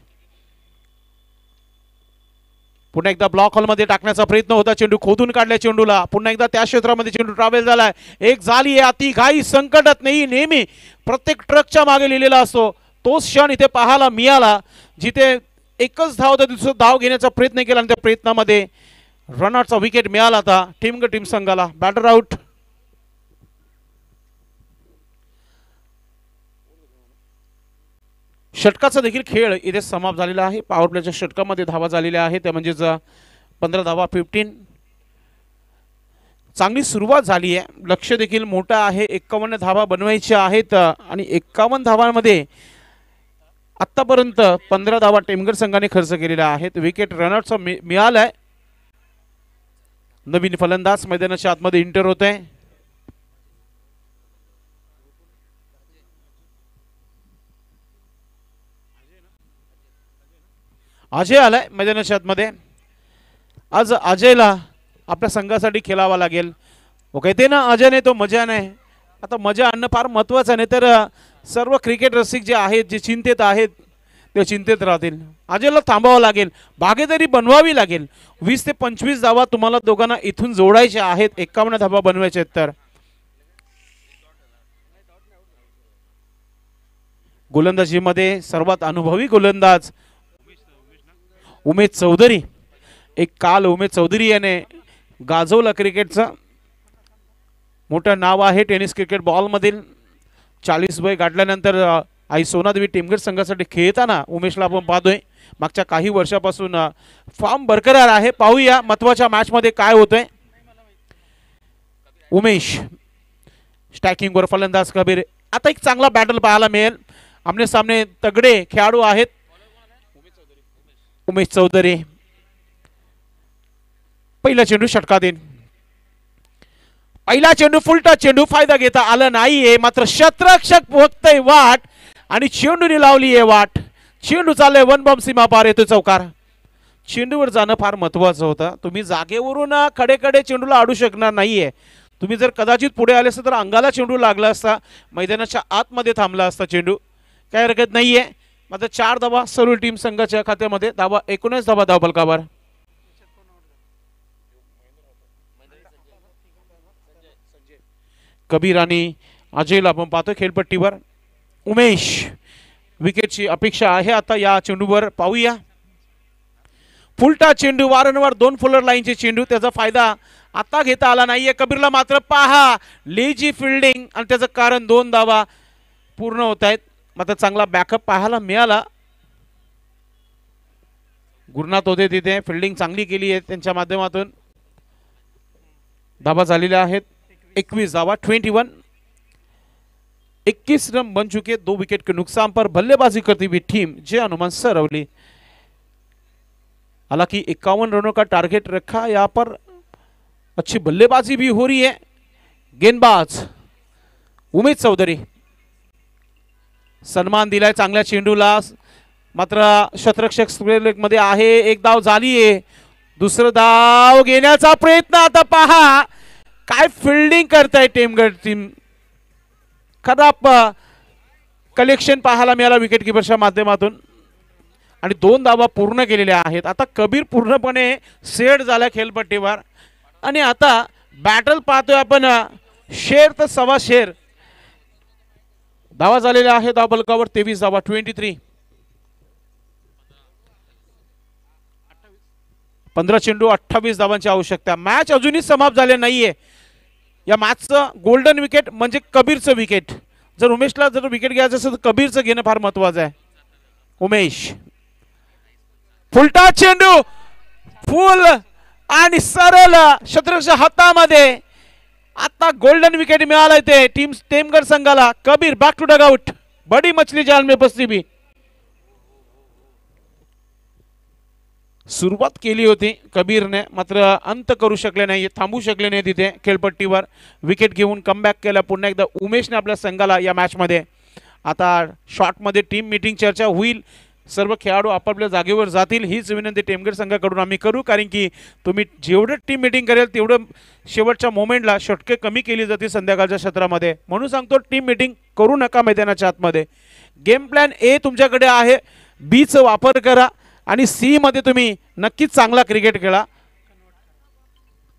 पुन्हा एकदा ब्लॉक हॉलमध्ये टाकण्याचा प्रयत्न होता. चेंडू खोदून काढल्या चेंडूला. पुन्हा एकदा त्या क्षेत्रामध्ये चेंडू ट्रॅव्हल झालाय. एक झाली आहे अति घाई संकटात नाही. नेहमी प्रत्येक ट्रकच्या मागे लिहिलेला असतो तोच क्षण इथे पाहायला मिळाला जिथे एकच धाव होता, दुसरा धाव घेण्याचा प्रयत्न केला आणि त्या प्रयत्नामध्ये रनआउटचा विकेट मिळाला. आता टीम संघाला बॅटर आउट. षटकाचा देखील खेळ इथे समाप्त झालेला आहे. पॉवर प्लेच्या षटकामध्ये धावा झालेल्या आहेत त्या म्हणजेच 15 धावा 15. चांगली सुरुवात झाली आहे. लक्ष देखील मोठं आहे. 51 धावा बनवायच्या आहेत आणि 51 धावांमध्ये आतापर्यंत 15 धावा टेमघर संघाने खर्च केलेल्या आहेत. विकेट रनआउटचा मिळालाय. नवीन फलंदाज मैदानाच्या आतमध्ये इंटर होत आहे. अजय आलाय मैदानाच्या आतमध्ये. आज अजयला आपल्या संघासाठी खेळावा लागेल. कहते ना अजय नाही तो मजा नाही. आता मजा आणणं फार महत्त्वाचं नाही तर सर्व क्रिकेट रसिक जे आहेत जे चिंतेत आहेत ते चिंतेत राहतील. अजयला थांबावं लागेल. भागीदारी बनवावी लागेल. 20 ते 25 धावा तुम्हाला दोघांना इथून जोडायच्या आहेत. 51 धावा बनवायच्या आहेत. तर गोलंदाजीमध्ये सर्वात अनुभवी गोलंदाज उमेश चौधरी. एक काल उमेश चौधरी याने गाजवलं क्रिकेटचं. मोठं नाव आहे टेनिस क्रिकेट बॉलमधील. 40 वय गाठल्यानंतर आई सोनादेवी टेमघर संघासाठी खेळताना उमेशला आपण पाहतोय. मागच्या काही वर्षापासून फॉर्म बरकरार आहे. पाहूया महत्वाच्या मॅचमध्ये काय होतंय. उमेश स्टॅकिंगवर फलंदाज कबीर. आता एक चांगला बॅटल पाहायला मिळेल. आमने सामने तगडे खेळाडू आहेत. उमेश चौधरी पहिला चेंडू षटकात येईल. पहिला चेंडू फुलटा चेंडू फायदा घेता आला नाहीये. मात्र क्षेत्ररक्षक बघतय वाट आणि चेंडूने लावली आहे वाट. चेंडू चाललाय 1 बॉम्ब सीमा पार येतो चौकार. चेंडूवर जाणं फार महत्वाचं होतं. तुम्ही जागेवरून कडे चेंडूला अडू शकणार नाहीये. तुम्ही जर कदाचित पुढे आले असता तर अंगाला चेंडू लागला असता. मैदानाच्या आतमध्ये थांबला असता चेंडू. काय हरकत नाहीये. मात्र 4 धावा सर्व टीम संघाच्या खात्यामध्ये. धावा 19 धावा धावफलकावर. कबीर आणि अजयला आपण पाहतो खेळपट्टीवर. उमेश विकेटची अपेक्षा आहे आता या चेंडूवर. पाहूया. फुलटा चेंडू वारंवार 2 फुलर लाईनचे चेंडू. त्याचा फायदा आता घेता आला नाहीये. कबीरला मात्र पहा लेजी फिल्डिंग आणि त्याचं कारण 2 धावा पूर्ण होत आहेत. मात्र चांगला बॅकअप पाहायला मिळाला. गुरुनाथ होते तिथे. फिल्डिंग चांगली केली आहे त्यांच्या माध्यमातून. धावा झालेल्या आहेत 21 धावा 21. 21 रन बन चुके. 2 विकेट के नुकसान पर बल्लेबाजी करती हुई टीम जे अनुमान सरवली. हालांकि 51 रनों का टारगेट रखा. यहाँ पर अच्छी बल्लेबाजी भी हो रही है. गेंदबाज उमेश चौधरी. सन्मान दिलाय चांगल्या चेंडूला. मात्र क्षेत्ररक्षक मध्ये आहे. एक धाव झालीये. दुसरं धाव घेण्याचा प्रयत्न. आता पहा काय फिल्डिंग करताय टेमघर टीम. खराब कलेक्शन पाहायला मिळाला विकेट किपरच्या माध्यमातून आणि 2 धावा पूर्ण केलेल्या आहेत. आता कबीर पूर्णपणे सेट झाला खेळपट्टीवर. आणि आता बॅटल पाहतोय आपण शेर तर सव्वा शेर. धावा झालेल्या आहे धाव फलकावर 23 धावा 23. 15 चेंडू 28 धावांची आवश्यकता. मॅच अजूनही समाप्त झाले नाहीये. या मॅचचं गोल्डन विकेट म्हणजे कबीरचं विकेट. जर उमेशला जर विकेट घ्यायचं असेल तर कबीरचं घेणं फार महत्वाचं आहे. उमेश फुलटा चेंडू फुल आणि सरळ शत्रक्षच्या हातामध्ये. आता गोल्डन विकेट मिळालाय ते टीम टेमगड संघाला. Kabir back to dugout. बडी मछली जाल में फंसी भी. सुरुवात केली होती कबीरने, मात्र अंत करू शकले नाही, थांबू शकले नाही तिथे खेळपट्टीवर. विकेट घेऊन कमबॅक केला पुन्हा एकदा उमेशने आपल्या संघाला या मॅचमध्ये. आता शॉटमध्ये टीम मीटिंग चर्चा होईल. सर्व खेळाडू आपापल्या जागेवर जातील हीच विनंती टेमगड संघाकडून आम्ही करू. कारण की तुम्ही जेवढं टीम मीटिंग करेल तेवढं शेवटच्या मोमेंटला षटके कमी केली जाते संध्याकाळच्या क्षेत्रामध्ये. म्हणून सांगतो टीम मीटिंग करू नका मैदानाच्या आतमध्ये. गेम प्लॅन ए तुमच्याकडे आहे, बीचा वापर करा आणि सी मध्ये तुम्ही नक्कीच चांगला क्रिकेट खेळा.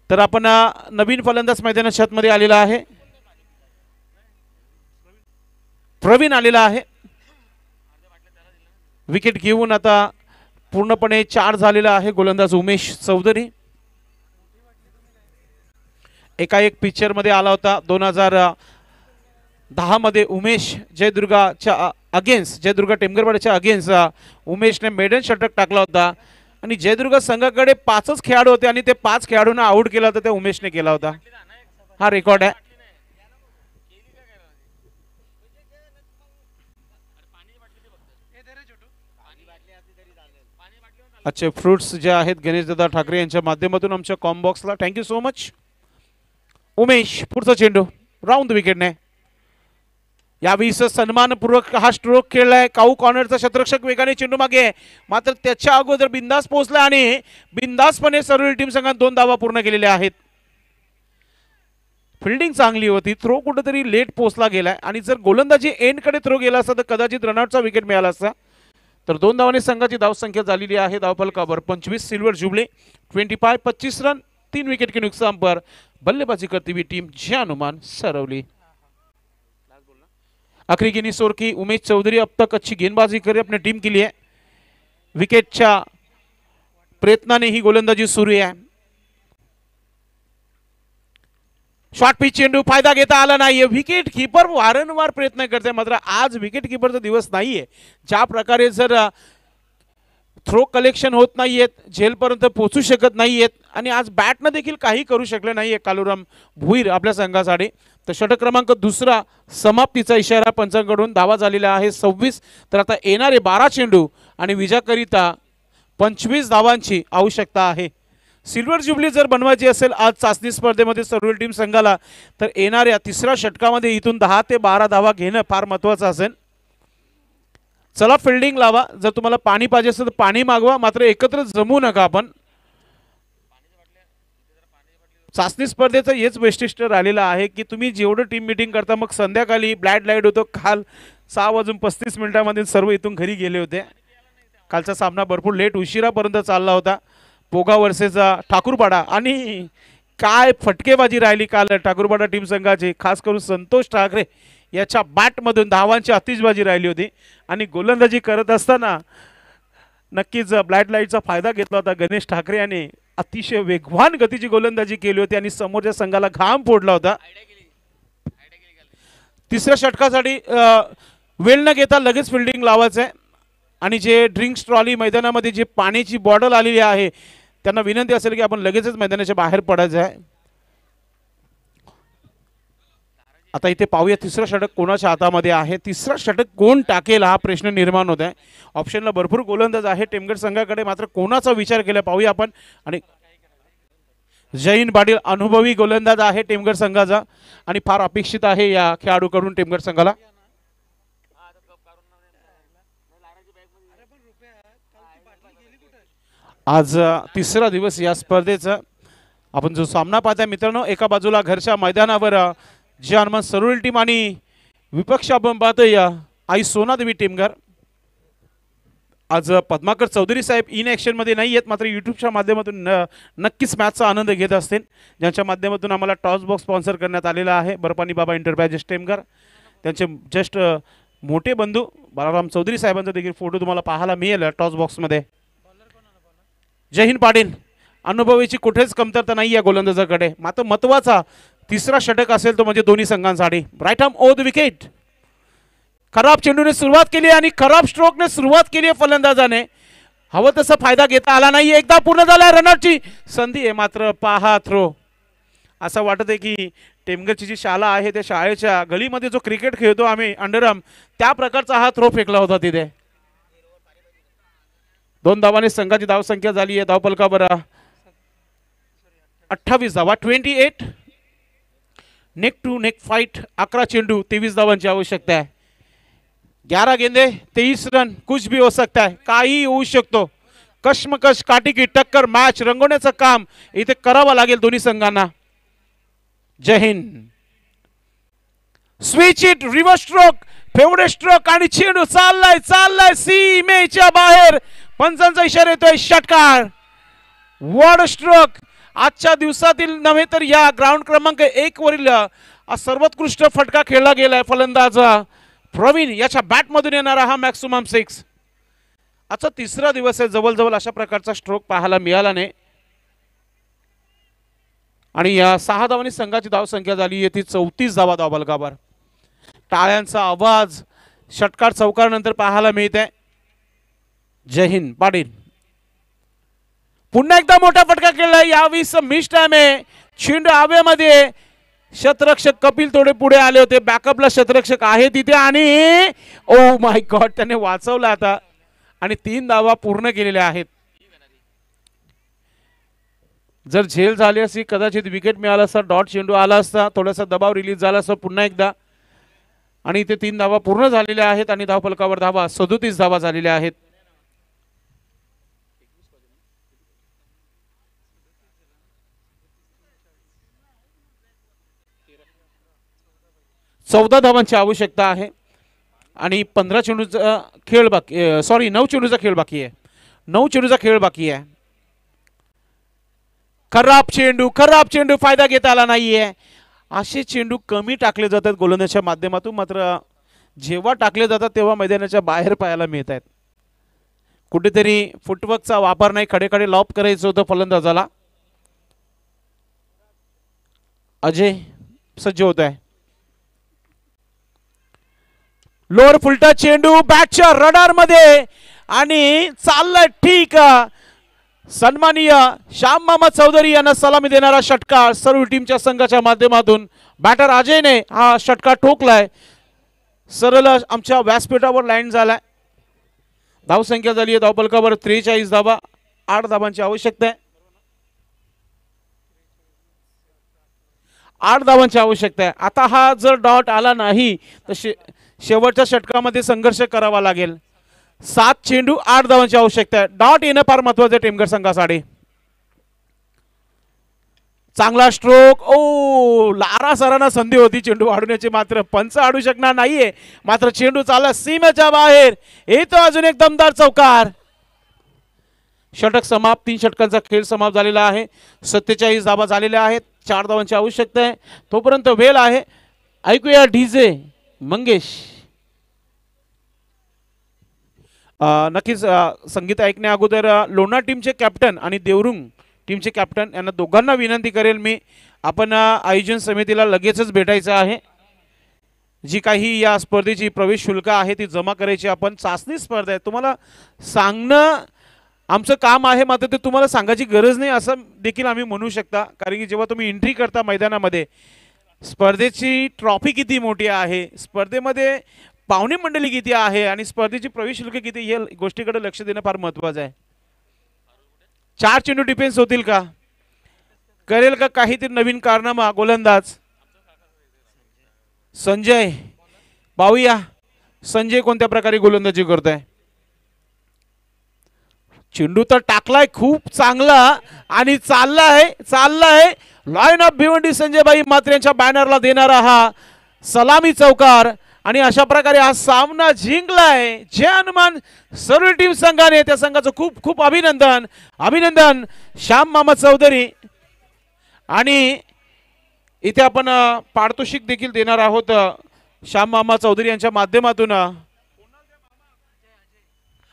तर आपण नवीन फलंदाज मैदानाच्या आतमध्ये आलेला आहे. प्रवीण आलेला आहे. विकेट घेऊन आता पूर्णपणे 4 झालेला आहे गोलंदाज उमेश चौधरी. एकाएक पिक्चर मध्ये आला होता 2010 मध्ये उमेश जयदुर्गाच्या अगेन्स्ट जयदुर्गा टेमगरवाड्याच्या अगेन्स्ट उमेशने मेडन षटक टाकला होता. आणि जयदुर्गा संघाकडे 5च खेळाडू होते आणि ते 5 खेळाडूंना आउट केला होता, ते उमेशने केला होता. हा रेकॉर्ड आहे. अच्छे फ्रुट्स जे आहेत गणेशदादा ठाकरे यांच्या माध्यमातून आमच्या कॉम्बॉक्सला थँक्यू सो मच. उमेश पुढचा चेंडू राऊंड विकेटने. यावेळीस सन्मानपूर्वक हा स्ट्रोक खेळलाय. काऊ कॉर्नरचा शतरक्षक वेगाने चेंडू मागे, मात्र त्याच्या अगोदर बिंदास पोहोचला आणि बिंदासपणे सर्व टीम संघात 2 धावा पूर्ण केलेल्या आहेत. फिल्डिंग चांगली होती, थ्रो कुठेतरी लेट पोहोचला गेलाय आणि जर गोलंदाजी एंडकडे थ्रो गेला असता तर कदाचित रनआउटचा विकेट मिळाला असता. तर 2 धावांनी संघाची धावसंख्या झालेली आहे धावफलकावर 25. सिल्वर जुबली 25 25 रन 3 विकेट के नुकसान पर बल्लेबाजी करती हुई टीम जयानुमान सरवली. आखिरी गेंद इस ओवर की उमेश चौधरी अब तक अच्छी गेंदबाजी करे अपने टीम के लिए. विकेटच्या प्रयत्नाने ही गोलंदाजी सुरू आहे. शॉर्ट पिच चेंडू फायदा घेता आला नाहीये. विकेट कीपर वारंवार प्रयत्न करते, मात्र आज विकेट कीपरचा दिवस नाहीये. ज्या प्रकारे जर थ्रो कलेक्शन होत नाहीयेत, झेलपर्यंत पोहोचू शकत नाहीयेत आणि आज बॅटनं देखील काही करू शकले नाहीये कालुराम भुईर आपल्या संघासाठी. तर षटक क्रमांक 2 समाप्तीचा इशारा पंचांकडून. धावा झालेला आहे 26. तर आता येणारे 12 चेंडू आणि विजयाकरिता 25 धावांची आवश्यकता आहे. सिल्वर जुबली जर बनवायची असेल आज चाचणी स्पर्धेमध्ये सर्व टीम संघाला, तर येणाऱ्या 3ऱ्या षटकामध्ये इथून 10 ते 12 धावा घेणं फार महत्त्वाचं असेल. चला फिल्डिंग लावा. जर तुम्हाला पाणी पाहिजे असेल तर पाणी मागवा, मात्र एकत्र जमू नका. आपण चाचणी स्पर्धेचं हेच वैशिष्ट्य राहिलेलं आहे की तुम्ही जेवढं टीम मीटिंग करता मग संध्याकाळी ब्लॅड लाईट होतो. काल 6:35 सर्व इथून घरी गेले होते. कालचा सामना भरपूर लेट उशिरापर्यंत चालला होता. पोगा वर्सेचा ठाकूरपाडा आणि काय फटकेबाजी राहिली काल ठाकूरपाडा टीम संघाची. खास करून संतोष ठाकरे याच्या बॅटमधून धावांची आतिषबाजी राहिली होती आणि गोलंदाजी करत असताना नक्कीच ब्लॅड लाईटचा फायदा घेतला होता गणेश ठाकरे यांनी. अतिशय वेगवान गतीची गोलंदाजी केली होती आणि समोरच्या संघाला घाम फोडला होता. 3ऱ्या षटकासाठी वेळ न घेता लगेच फिल्डिंग लावायचं आहे. आणि जे ड्रिंक्स ट्रॉली मैदानामध्ये जे पाण्याची बॉटल आलेली आहे त्यांना विनंती असेल की आपण लगेचच मैदानाच्या बाहेर पडायचं आहे. आता इथे पाहूया 3रं षटक कोणाच्या हातामध्ये आहे. 3रं षटक कोण टाकेल हा प्रश्न निर्माण होत आहे. ऑप्शनला भरपूर गोलंदाज आहे टेमगड संघाकडे, मात्र कोणाचा विचार केला पाहूया आपण. आणि जैन पाटील अनुभवी गोलंदाज आहे टेमगड संघाचा आणि फार अपेक्षित आहे या खेळाडूकडून टेमगड संघाला. आज 3रा दिवस या स्पर्धेचा. आपण जो सामना पाहताय मित्रांनो, एका बाजूला घरच्या मैदानावर जे हनुमान सरोली टीम आणि विपक्ष आपण पाहतोय आई सोनादेवी टीमगर. आज पद्माकर चौधरी साहेब इन ॲक्शनमध्ये नाही आहेत, मात्र यूट्यूबच्या माध्यमातून नक्कीच मॅचचा आनंद घेत असतील, ज्यांच्या माध्यमातून आम्हाला टॉस बॉक्स स्पॉन्सर करण्यात आलेला आहे बर्फानी बाबा एंटरप्राइजेस टेमघर. त्यांचे जस्ट मोठे बंधू बाळाराम चौधरी साहेबांचा देखील फोटो तुम्हाला पाहायला मिळेल टॉस बॉक्समध्ये. जय हिंद पाटील. अनुभवाची कुठेच कमतरता नाही आहे गोलंदाजाकडे, मात्र महत्त्वाचा तिसरा षटक असेल तो म्हणजे दोन्ही संघांसाठी. Right arm over the wicket. खराब चेंडूने सुरुवात केली आणि खराब स्ट्रोकने सुरुवात केली आहे फलंदाजाने. हवं तसा फायदा घेता आला नाही. एकदा पूर्ण झाला, रनआउटची संधी आहे, मात्र पहा थ्रो. असं वाटत आहे की टेमघरची जी शाळा आहे त्या शाळेच्या गलीमध्ये जो क्रिकेट खेळतो आम्ही अंडरआर्म, त्या प्रकारचा हा थ्रो फेकला होता तिथे. 2 धावांनी संघाची धावसंख्या झाली आहे धावपलकावर 28 धावा. 28 नेक टू नेक फाइट. 11 चेंडू 23 धावांची आवश्यकता आहे. 11 गेंदे 23 रन. कुछ भी हो सकता है, काही होऊ शकतो. कश्मकश काटी की टक्कर मॅच रंगवण्याचं काम इथे करावं लागेल दोन्ही संघांना. जय हिंद. Switch it, reverse stroke, favourite stroke आणि चेंडू चाललाय चाललाय सीमेच्या बाहेर. पंचांचा इशारा येतोय षटकार. What stroke. आजच्या दिवसातील नव्हे तर या ग्राउंड क्रमांक 1 वरील सर्वोत्कृष्ट फटका खेळला गेलाय. फलंदाज प्रवीण याच्या बॅटमधून येणारा हा मॅक्सिमम 6. आजचा तिसरा दिवस आहे, जवळजवळ अशा प्रकारचा स्ट्रोक पाहायला मिळाला नाही. आणि या 6 धावांनी संघाची धावसंख्या झाली आहे ती 34 धावा धावबलकावर. टाळ्यांचा आवाज षटकार चौकारानंतर पाहायला मिळत आहे. जय हिंद पाटील. पुन्हा एकदा मोठा फटका खेळलाय. यावेळी मिस टाइम आहे. चेंडू हवेमध्ये. शतरक्षक कपिल थोडे पुढे आले होते, बॅकअपला शतरक्षक आहे तिथे आणि ओ माय गॉड त्याने वाचवला आता आणि 3 धावा पूर्ण केलेल्या आहेत. जर झेल झाली असती कदाचित विकेट मिळाला असता, डॉट चेंडू आला असता, थोडासा दबाव रिलीज झाला असता पुन्हा एकदा. आणि इथे 3 धावा पूर्ण झालेल्या आहेत आणि धावफलकावर धावा 37 धावा झालेल्या आहेत. चौदा धावांची आवश्यकता आहे आणि 15 चेंडूचा खेळ बाकी, 9 चेंडूचा खेळ बाकी आहे. 9 चेंडूचा खेळ बाकी आहे. खराब चेंडू फायदा घेता आला नाहीये. असे चेंडू कमी टाकले जातात गोलंदाजाच्या माध्यमातून, मात्र जेव्हा टाकले जातात तेव्हा मैदानाच्या बाहेर पाहायला मिळत आहेत. कुठेतरी फुटवर्कचा वापर नाही, खडे लॉप करायचं होतं फलंदाजाला. अजय सज्ज होत आहे. लोअर फुलटा चेंडू बॅटच्या रडार मध्ये आणि चाललाय ठीक. सन्माननीय श्याम मामा चौधरी यांना सलामी देणारा षटकार सर्व टीमच्या संघाच्या माध्यमातून. बॅटर अजयने हा षटकार ठोकलाय. सरळ आमच्या व्यासपीठावर लँड झालाय. धावसंख्या झाली आहे धावपलकावर 43 धावा. 8 धावांची आवश्यकता आहे. 8 धावांची आवश्यकता आहे. आता हा जर डॉट आला नाही तर शेवटच्या षटकामध्ये संघर्ष करावा लागेल. 7 चेंडू 8 धावांची आवश्यकता आहे. डॉट येणं फार महत्वाचं आहे टेमघर संघासाठी. चांगला स्ट्रोक. ओ लारा सरांना संधी होती चेंडू वाढवण्याची, मात्र पंच आडू शकणार नाहीये. मात्र चेंडू चालला सीमेच्या बाहेर. येतो अजून एक दमदार चौकार. षटक समाप्त. 3 षटकांचा खेळ समाप्त झालेला आहे. 47 धावा झालेल्या आहेत. 4 धावांची आवश्यकता आहे. तोपर्यंत वेळ आहे. ऐकूया डीजे मंगेश. नक्कीच संगीत ऐकण्या अगोदर लोणार टीमचे कॅप्टन आणि देवरुंग टीमचे कॅप्टन यांना दोघांना विनंती करेल मी, आपण आयोजन समितीला लगेचच भेटायचं आहे. जी काही या स्पर्धेची प्रवेश शुल्क आहे ती जमा करायची. आपण चाचणी स्पर्धा आहे, तुम्हाला सांगणं आमचं काम आहे, मात्र ते तुम्हाला सांगायची गरज नाही असं देखील आम्ही म्हणू शकता. कारण की जेव्हा तुम्ही एंट्री करता मैदानामध्ये, स्पर्धेची ट्रॉफी किती मोठी आहे, स्पर्धेमध्ये पाहुणे मंडळी किती आहे आणि स्पर्धेची प्रवेश शुल्क किती, या गोष्टीकडे लक्ष देणं फार महत्त्वाचं आहे. 4 चेंडू डिफेन्स होतील का, करेल का काहीतरी नवीन कारनामा गोलंदाज संजय. पाहूया संजय कोणत्या प्रकारे गोलंदाजी करतोय. चेंडू तर टाकलाय खूप चांगला आणि चाललाय लाईन ऑफ भिवंडी संजय भाई मात्र यांच्या बॅनरला देणारा हा सलामी चौकार आणि अशा प्रकारे हा सामना जिंकलाय जे अनुमान सर्व टीम संघाने, त्या संघाचं खूप खूप अभिनंदन. अभिनंदन श्याम मामा चौधरी. आणि इथे आपण पारितोषिक देखील देणार आहोत श्याम मामा चौधरी यांच्या माध्यमातून.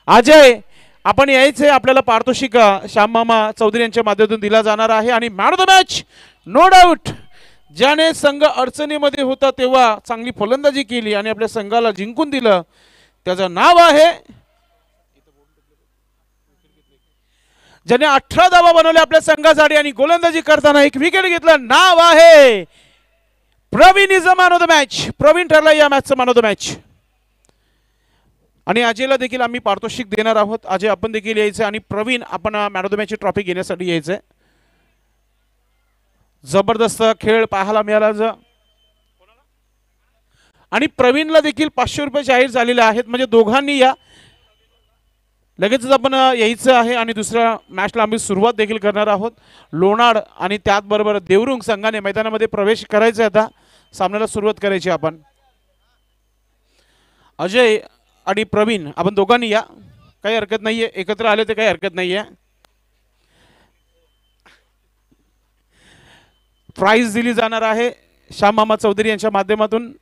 अजय आपण यायचे, आपल्याला पारितोषिक श्याम मामा चौधरी यांच्या माध्यमातून दिला जाणार आहे. आणि man of the match no doubt, ज्याने संघ अडचणीमध्ये होता तेव्हा चांगली फलंदाजी केली आणि आपल्या संघाला जिंकून दिलं, त्याचं नाव आहे, ज्याने 18 धावा बनवले आपल्या संघासाठी आणि गोलंदाजी करताना एक विकेट घेतलं, नाव आहे Praveen. Is a man of the match. Praveen ठरला या मॅचचा मॅन ऑफ द मॅच. आणि अजयला देखील आम्ही पारितोषिक देणार आहोत. अजय आपण देखील यायचं आणि प्रवीण आपण मॅन ऑफ द मॅचची ट्रॉफी घेण्यासाठी यायचंय. जबरदस्त खेळ पाहायला मिळाला. आणि प्रवीणला देखील 500 रुपये जाहीर झालेले आहेत, म्हणजे दोघांनी या. लगेचच आपण यायचं आहे आणि दुसऱ्या मॅचला आम्ही सुरुवात देखील करणार आहोत. लोणाड आणि त्याचबरोबर देवरुंग संघाने मैदानामध्ये प्रवेश करायचा. आता सामन्याला सुरुवात करायची आपण. अजय आणि प्रवीण आपण दोघांनी या, काही हरकत नाहीये. एकत्र आले तर काही हरकत नाहीये. प्राइज दिली जाणार आहे श्याम मामा चौधरी यांच्या माध्यमातून.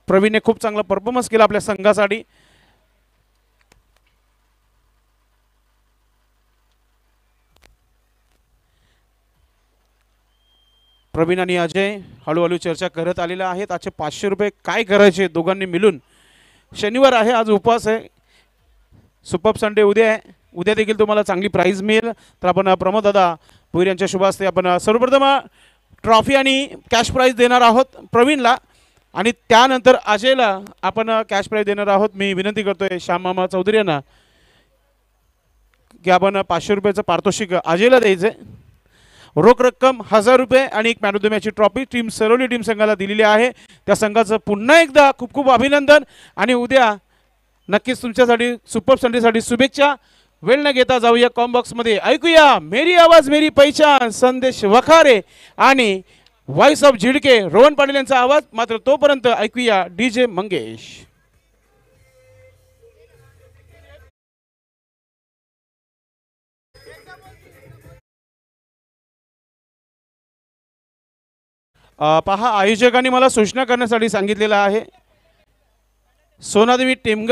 प्रवीणने खूप चांगला परफॉर्मन्स केला आपल्या संघासाठी. प्रवीण आणि अजय हळूहळू चर्चा करत आलेल्या आहेत. आजचे 500 रुपये काय करायचे दोघांनी मिळून. शनिवार आहे, आज उपवास आहे, सुपर संडे उद्या आहे. उद्या देखील तुम्हाला चांगली प्राइज मिळेल. तर आपण प्रमोद दादा भोईर यांच्या शुभ हस्ते आपण सर्वप्रथम ट्रॉफी आणि कॅश प्राइज देणार आहोत प्रवीणला, आणि त्यानंतर अजयला आपण कॅश प्राइज देणार आहोत. मी विनंती करतोय श्याम मामा चौधरी यांना की आपण 500 रुपयाचं पारितोषिक अजयला द्यायचं. रोख रक्कम 1000 रुपये आणि एक मॅन ऑफ द मॅचची ट्रॉफी टीम सरोली टीम संघाला दिलेली आहे. त्या संघाचं पुन्हा एकदा खूप खूप अभिनंदन. आणि उद्या नक्कीच तुमच्यासाठी सुपर संडेसाठी शुभेच्छा. वेळ न घेता जाऊया कॉम्बॉक्स मध्ये. ऐकूया मेरी आवाज मेरी पहिचान, संदेश वखारे आणि व्हॉइस ऑफ झिडके रोहन पाटील यांचा आवाज. मात्र तोपर्यंत ऐकूया डीजे मंगेश. पहा, आयोजकांनी मला सूचना करण्यासाठी सांगितलेलं आहे. सोनादेवी टेमघर